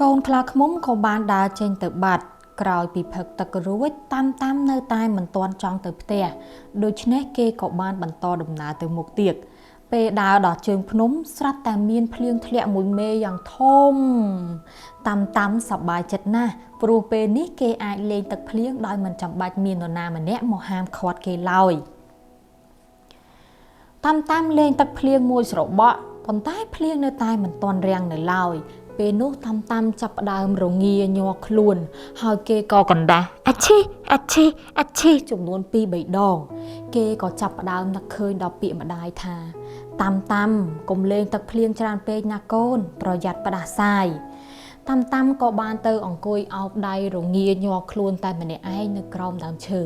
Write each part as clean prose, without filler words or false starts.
កូនខ្លាឃ្មុំក៏បានដើរចេញទៅបាត់ក្រោយពីផឹកទឹករួចតាមនៅតែមិនទាន់ចង់ទៅផ្ទះដូច្នេះគេក៏បានបន្តដំណើរទៅមុខទៀតពេលដើរដល់ជើងភ្នំស្រាប់តែមានភ្លៀងធ្លាក់មួយមេយ៉ាងធំតាមសប្បាយចិត្តណាស់ព្រោះពេលនេះគេអាចលេងទឹកភ្លៀងដោយមិនចាំបាច់មាននរណាម្នាក់មកហាមឃាត់គេឡើយតាមលេងទឹកភ្លៀងមួយស្របក់ប៉ុន្តែភ្លៀងនៅតែមិនទាន់រាំងនៅឡើយពេលនោះតាមចាប់ផ្ដើមរងាញ័រខ្លួនហើយគេក៏កណ្ដាស់អាឈីចំនួន 2-3 ដងគេក៏ចាប់ផ្ដើមនឹកឃើញដល់ពាក្យម្ដាយថាតាមកុំលេងទឹកភ្លៀងច្រើនពេកណាកូនប្រយ័ត្នផ្ដាសាយតាមក៏បានទៅអង្គុយអោបដៃរងាញ័រខ្លួនតែម្នាក់ឯងនៅក្រោមដើមឈើ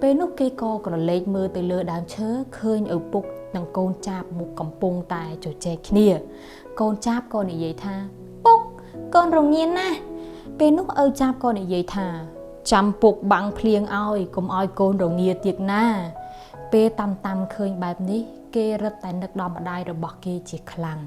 ពេលនោះគេក៏ក្រឡេកមើលទៅលើដើមឈើឃើញឪពុកនិងកូនចាបមុខកំពុងតែជជែកគ្នាកូនចាបក៏និយាយថាពុកកូនរងាណាស់ពេលនោះឪចាបក៏និយាយថាចាំពុកបាំងភ្លៀងឲ្យកុំឲ្យកូនរងាទៀតណាពេលតាមឃើញបែបនេះគេរឹតតែនឹកដល់ម្ដាយរបស់គេជាខ្លាំង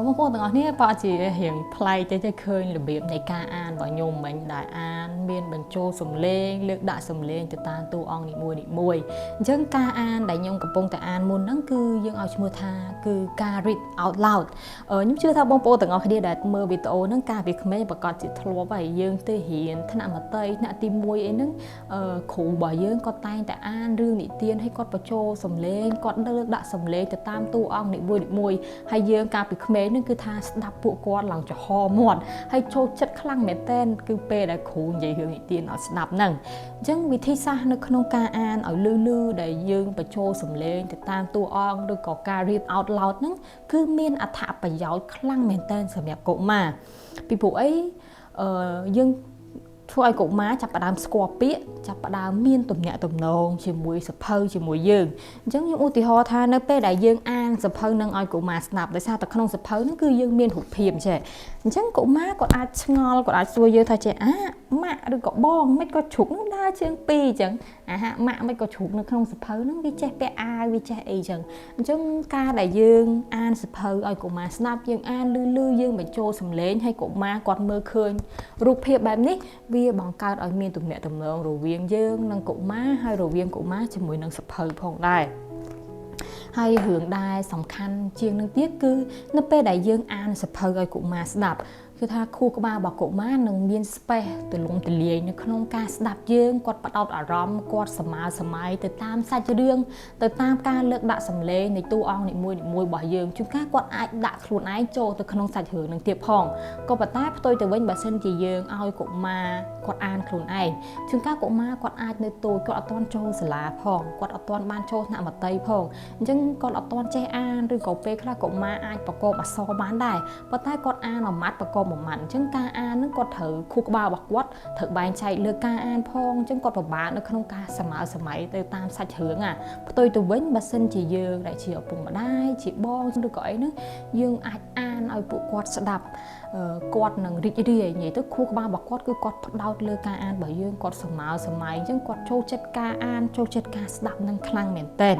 បងប្អូនទាំងអស់គ្នាប្រហែលជារៀងប្លែកទៅឃើញរបៀបនៃការអានរបស់ខ្ញុំមិញដែលអានមានបញ្ចូលសំឡេងលើកដាក់សំឡេងទៅតាមតួអង្គនីមួយអញ្ចឹងការអានដែលខ្ញុំកំពុងតែអានមុនហ្នឹងគឺយើងឲ្យឈ្មោះថាគឺការ read out loud ខ្ញុំជឿថាបងប្អូនទាំងអស់គ្នាដែលមើលវីដេអូហ្នឹងកាលពីក្មេងប្រកាសជាធ្លាប់ហើយយើងទៅរៀនថ្នាក់មត្តេយ្យថ្នាក់ទី1អីហ្នឹងគ្រូរបស់យើងគាត់តែងតែអានរឿងនិទានឲ្យគាត់បញ្ចូលសំឡេងគាត់លើកដាក់សំឡេងទៅតាមតួអង្គនីមួយហើយយើងកាលពីក្មេងហ្នឹងគឺថាស្ដាប់ពួកគាត់ឡើងចំហមាត់ហើយចូលចិត្តខ្លាំងមែនតើគឺពេលដែលគ្រូនិយាយរឿងនិទានឲ្យស្ដាប់ហ្នឹងអញ្ចឹងវិធីសាស្ត្រនៅក្នុងការអានឲ្យលឺដែលយើងបញ្ចូលសំឡេងទៅតាមតួអង្គឬក៏ការ read out loud ហ្នឹងគឺមានអត្ថប្រយោជន៍ខ្លាំងមែនតើសម្រាប់កុមារពីព្រោះអីយើងធ្វើឲ្យកុមារចាប់ផ្ដើមស្គាល់ពាក្យចាប់ផ្ដើមមានទំនាក់ទំនងជាមួយសភៅជាមួយយើងអញ្ចឹងខ្ញុំឧទាហរណ៍ថានៅពេលដែលយើងអានសភៅនឹងឲ្យកុមារស្ដាប់ដោយសារតែក្នុងសភៅហ្នឹងគឺយើងមានរូបភាពចេះអញ្ចឹងកុមារគាត់អាចឆ្ងល់គាត់អាចសួរយើងថាចេះម៉ាក់ឬក៏បងមិនក៏ជ្រុកនឹងដើរជើងពីរអញ្ចឹងម៉ាក់មិនក៏ជ្រុកនៅក្នុងសភៅហ្នឹងវាចេះពាក់អាវវាចេះអីអញ្ចឹងការដែលយើងអានសភៅឲ្យកុមារស្ដាប់យើងអានលឺយើងបញ្ចូលសំឡេងឲ្យកុមារគាត់មើលឃើញរូបភាពបែបនេះវាបង្កើតឲ្យមានទំនាក់ទំនងរវាងយើងនិងកុមារហើយរវាងកុមារជាមួយនឹងសភៅផងដែរហើយរឿងដែលសំខាន់ជាងនឹងទៀតគឺនៅពេលដែលយើងអានសភៅឲ្យកុមារស្ដាប់គឺថាខួរក្បាលរបស់កុមារនឹងមាន space ទូលំទូលាយនៅក្នុងការស្ដាប់យើងគាត់ផ្ដោតអារម្មណ៍គាត់សម័យទៅតាមសាច់រឿងទៅតាមការលើកដាក់សម្លេងនៃតួអង្គនីមួយរបស់យើងជួនកាលគាត់អាចដាក់ខ្លួនឯងចូលទៅក្នុងសាច់រឿងនឹងទៀតផងក៏ប៉ុន្តែផ្ទុយទៅវិញបើសិនជាយើងឲ្យកុមារគាត់អានខ្លួនឯងជួនកាលកុមារគាត់អាចនៅតូចគាត់អត់ទាន់ចូលសាលាផងគាត់អត់ទាន់បានចូលថ្នាក់មត្តេយ្យផងអញ្ចឹងគាត់អត់ទាន់ចេះអានឬក៏ពេលខ្លះកុមារអាចប្រកបអក្សរបានដែរប៉ុន្តែគាត់អានមួយម៉ាត់ប្រកបមួយម៉ាត់អញ្ចឹងការអានហ្នឹងគាត់ត្រូវខួរក្បាលរបស់គាត់ត្រូវបែងចែកលើការអានផងអញ្ចឹងគាត់ពិបាកនៅក្នុងការសម័យទៅតាមសាច់រឿងផ្ទុយទៅវិញបើសិនជាយើងដែលជាឪពុកម្ដាយជាបងឬក៏អីហ្នឹងយើងអាចអានឲ្យពួកគាត់ស្ដាប់គាត់នឹងរីករាយនិយាយទៅខួរក្បាលរបស់គាត់គឺគាត់ផ្ដោតលើការអានរបស់យើងគាត់សម័យអញ្ចឹងគាត់ចូលចិត្តការអានចូលចិត្តការស្ដាប់នឹងខ្លាំងមែនទែន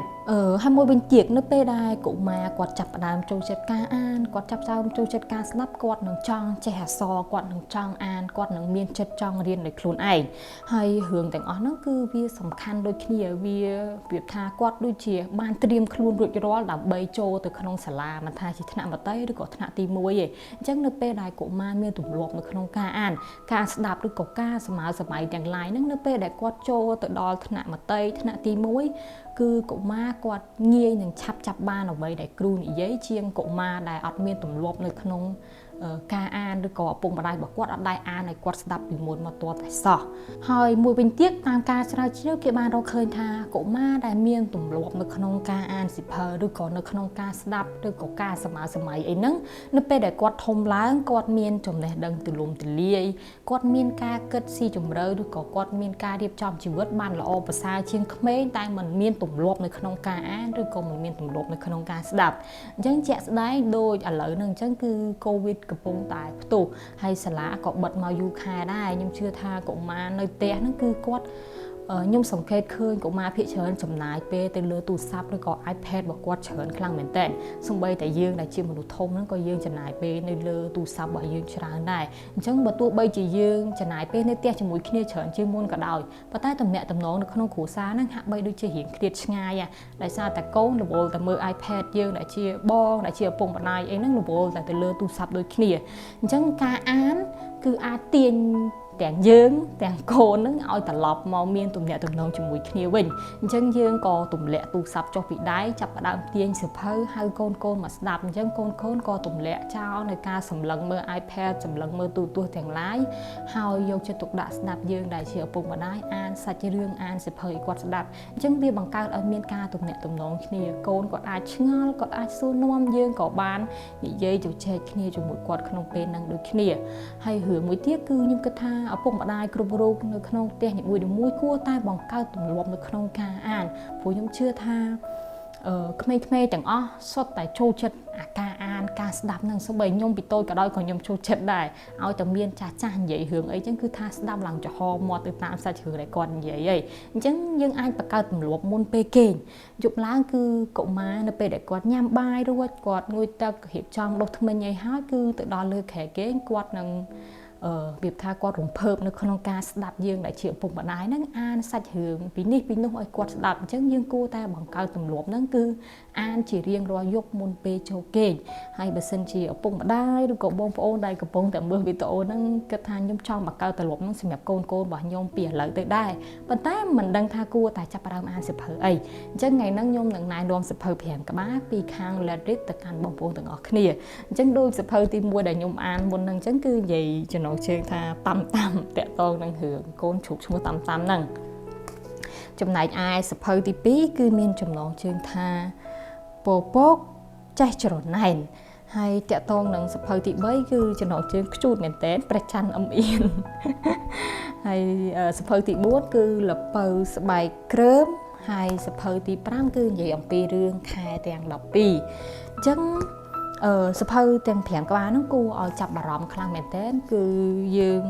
ហើយមួយវិញទៀតនៅពេលដែលកុមារគាត់ចាប់ផ្ដើមចូលចិត្តការអានគាត់ចាប់ផ្ដើមចូលចិត្តការស្ដាប់គាត់នឹងចង់ចេះអក្សរគាត់នឹងចង់អានគាត់នឹងមានចិត្តចង់រៀនដោយខ្លួនឯងហើយរឿងទាំងអស់ហ្នឹងគឺវាសំខាន់ដូចគ្នាវាប្រៀបថាគាត់ដូចជាបានត្រៀមខ្លួនរួចរាល់ដើម្បីចូលទៅក្នុងសាលាមិនថាជាថ្នាក់មត្តេយ្យឬក៏ថ្នាក់ទី1ទេអញ្ចឹងនៅពេលដែលកុមារមានទម្លាប់នៅក្នុងការអានការស្ដាប់ឬក៏ការសម័យទាំងឡាយហ្នឹងនៅពេលដែលគាត់ចូលទៅដល់ថ្នាក់មត្តេយ្យថ្នាក់ទី1គឺកុមារគាត់ងាយនឹងឆាប់ចាប់បានអ្វីដែលគ្រូនិយាយជាងកុមារដែលអត់មានទម្លាប់នៅក្នុងការអានឬក៏ឪពុកម្ដាយរបស់គាត់អត់ដែរអានឲ្យគាត់ស្ដាប់ពីមុនមកទាល់តែសោះហើយមួយវិញទៀតតាមការស្រាវជ្រាវគេបានរកឃើញថាកុមារដែលមានទម្លាប់នៅក្នុងការអានសៀវភៅឬក៏នៅក្នុងការស្ដាប់ឬក៏ការសម័យអីហ្នឹងនៅពេលដែលគាត់ធំឡើងគាត់មានចំណេះដឹងទូលំទូលាយគាត់មានការគិតស៊ីជម្រៅឬក៏គាត់មានការរៀបចំជីវិតបានល្អប្រសើរជាងក្មេងតែមិនមានទម្លាប់នៅក្នុងការអានឬក៏មិនមានទម្លាប់នៅក្នុងការស្ដាប់អញ្ចឹងជាក់ស្ដែងដូចឥឡូវហ្នឹងអញ្ចឹងគឺកូវីដកំពុងតែផ្ទុះហើយសាលាក៏បិទមកយូរខែដែរខ្ញុំជឿថាកុមារនៅផ្ទះហ្នឹងគឺគាត់ ខ្ញុំសង្កេតឃើញកុមារភាគច្រើនចំណាយពេលទៅលើទូរស័ព្ទឬក៏ iPad របស់គាត់ច្រើនខ្លាំងមែនទែនសូម្បីតែយើងដែលជាមនុស្សធំហ្នឹងក៏យើងចំណាយពេលនៅលើទូរស័ព្ទរបស់យើងច្រើនដែរអញ្ចឹងបើទោះបីជាយើងចំណាយពេលនៅផ្ទះជាមួយគ្នាច្រើនជាងមុនក៏ដោយប៉ុន្តែទំនាក់ទំនងនៅក្នុងគ្រួសារហ្នឹងហាក់បីដូចជារៀងឃ្លាតឆ្ងាយដោយសារតែកូនរវល់តែមើល iPad យើងដែលជាបងដែលជាឪពុកម្ដាយអីហ្នឹងរវល់តែទៅលើទូរស័ព្ទដូចគ្នាអញ្ចឹងការអានគឺអាចទាញទាំងយើងទាំងកូននឹងឲ្យត្រឡប់មកមានទំនាក់ទំនងជាមួយគ្នាវិញអញ្ចឹងយើងក៏ទម្លាក់ទូរស័ព្ទចុះពីដៃចាប់ផ្ដើមទាញសៀវភៅហៅកូនមកស្ដាប់អញ្ចឹងកូនក៏ទម្លាក់ចោលនៅការសម្លឹងមើល iPad សម្លឹងមើលទូរទស្សន៍ទាំងឡាយហើយយកចិត្តទុកដាក់ស្ដាប់យើងដែលជាឪពុកម្ដាយអានសាច់រឿងអានសៀវភៅឲ្យគាត់ស្ដាប់អញ្ចឹងវាបង្កើតឲ្យមានការទំនាក់ទំនងគ្នាកូនគាត់អាចឆ្ងល់គាត់អាចសួរនាំយើងក៏បាននិយាយជជែកគ្នាជាមួយគាត់ក្នុងពេលហ្នឹងដូចគ្នាហើយរឿងមួយទៀតគឺខ្ញុំគិតថាឪពុកម្ដាយគ្រប់រូបនៅក្នុងផ្ទះនីមួយៗគួរតែបង្កើតទម្លាប់នៅក្នុងការអានព្រោះខ្ញុំជឿថាក្មេងៗទាំងអស់សុទ្ធតែចូលចិត្តការអានការស្ដាប់នឹងសូម្បីខ្ញុំពីតូចក៏ដោយក៏ខ្ញុំចូលចិត្តដែរឲ្យតែមានចាស់និយាយរឿងអីចឹងគឺថាស្ដាប់ឡើងចំហមាត់ទៅតាមសាច់រឿងដែលគាត់និយាយអញ្ចឹងយើងអាចបង្កើតទម្លាប់មុនពេលគេងយប់ឡើងគឺកុមារនៅពេលដែលគាត់ញ៉ាំបាយរួចគាត់ងូតទឹករៀបចំដុសធ្មេញអីហើយគឺទៅដល់លើខែគេងគាត់នឹងវាថាគាត់រំភើបនៅក្នុងការស្ដាប់យើងដែលជាឪពុកម្ដាយហ្នឹងអានសាច់រឿងពីនេះពីនោះឲ្យគាត់ស្ដាប់អញ្ចឹងយើងគួរតែបង្កើតទម្លាប់ហ្នឹងគឺអានជារៀងរាល់យប់មុនពេលចូលគេងហើយបើសិនជាឪពុកម្ដាយឬក៏បងប្អូនដែលកំពុងតែមើលវីដេអូហ្នឹងគិតថាខ្ញុំចង់បង្កើតទម្លាប់ហ្នឹងសម្រាប់កូនរបស់ខ្ញុំពីឥឡូវទៅដែរប៉ុន្តែមិនដឹងថាគួរតែចាប់ផ្ដើមអានសៀវភៅអីអញ្ចឹងថ្ងៃហ្នឹងខ្ញុំនឹងណែនាំសៀវភៅ5ក្បាលពីខាង Let Read ទៅកាន់បងប្អូនទាំងអស់គ្នាអញ្ចឹងដូចសៀវភៅទី1ដែលខ្ញុំអានមុនហ្នឹងអញ្ចឹងគឺនិយាយចំណងជើងថាតាំតាក់តងនឹងរឿងកូនជ្រូកឈ្មោះតាំហ្នឹងចំណែកឯសៀវភៅទី2គឺមានចំណងជើងថាពពកចេះច្រណែនហើយតាក់តងនឹងសៀវភៅទី3គឺចំណងជើងខ្ជូតមែនតើព្រះច័ន្ទអ៊ំអៀនហើយសៀវភៅទី4គឺលពៅស្បែកគ្រើមហើយសៀវភៅទី5គឺនិយាយអំពីរឿងខែទាំង12អញ្ចឹងសៀវភៅទាំង5ក្បាលហ្នឹងគួរឲ្យចាប់អារម្មណ៍ខ្លាំងមែនទែនគឺយើង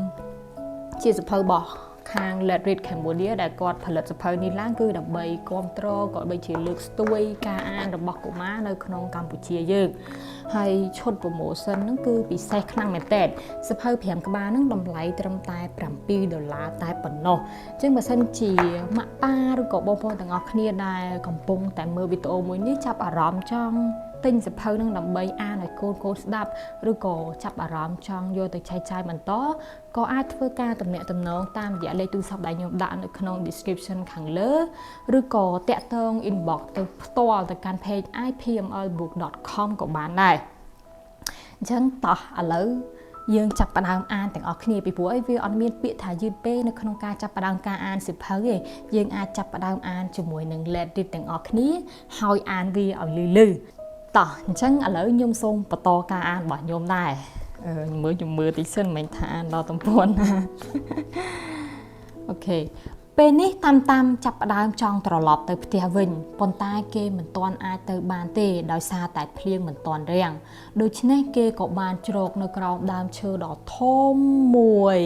ជាសៀវភៅរបស់ខាង Let Read Cambodia ដែលគាត់ផលិតសៀវភៅនេះឡើងគឺដើម្បីគ្រប់គ្រងក៏បីជាលើកស្ទួយការអានរបស់កុមារនៅក្នុងកម្ពុជាយើងហើយឈុត promotion ហ្នឹងគឺពិសេសខ្លាំងមែនទែនសៀវភៅ5ក្បាលហ្នឹងតម្លៃត្រឹមតែ$7តែប៉ុណ្ណោះអញ្ចឹងបើសិនជាម៉ាក់ប៉ាឬក៏បងប្អូនទាំងអស់គ្នាដែលកំពុងតែមើលវីដេអូមួយនេះចាប់អារម្មណ៍ចង់ទិញសៀវភៅនឹងដើម្បីអានឲ្យកូនស្ដាប់ឬក៏ចាប់អារម្មណ៍ចង់យកទៅចែកចាយបន្តក៏អាចធ្វើការទំនាក់ទំនងតាមរយៈលេខទូរស័ព្ទដែលខ្ញុំដាក់នៅក្នុង description ខាងលើឬក៏តាក់ទង inbox ទៅផ្ទាល់ទៅកាន់ page ipmlbook.com ក៏បានដែរអញ្ចឹងតោះឥឡូវយើងចាប់ផ្ដើមអានទាំងអស់គ្នាពីព្រោះអីវាអត់មានពាក្យថាយឺតពេកនៅក្នុងការចាប់ផ្ដើមការអានសៀវភៅទេយើងអាចចាប់ផ្ដើមអានជាមួយនឹង Let Read ទាំងអស់គ្នាហើយអានវាឲ្យលឺតោះអញ្ចឹងឥឡូវខ្ញុំសូមបន្តការអានរបស់ខ្ញុំដែរខ្ញុំមើលតិចសិនមិនថាអានដល់ទំព័រណាអូខេពេលនេះតាមចាប់ផ្ដើមចង់ត្រឡប់ទៅផ្ទះវិញប៉ុន្តែគេមិនទាន់អាចទៅបានទេដោយសារតែភ្លៀងមិនទាន់រាំងដូច្នេះគេក៏បានជ្រកនៅក្រោមដើមឈើដ៏ធំមួយ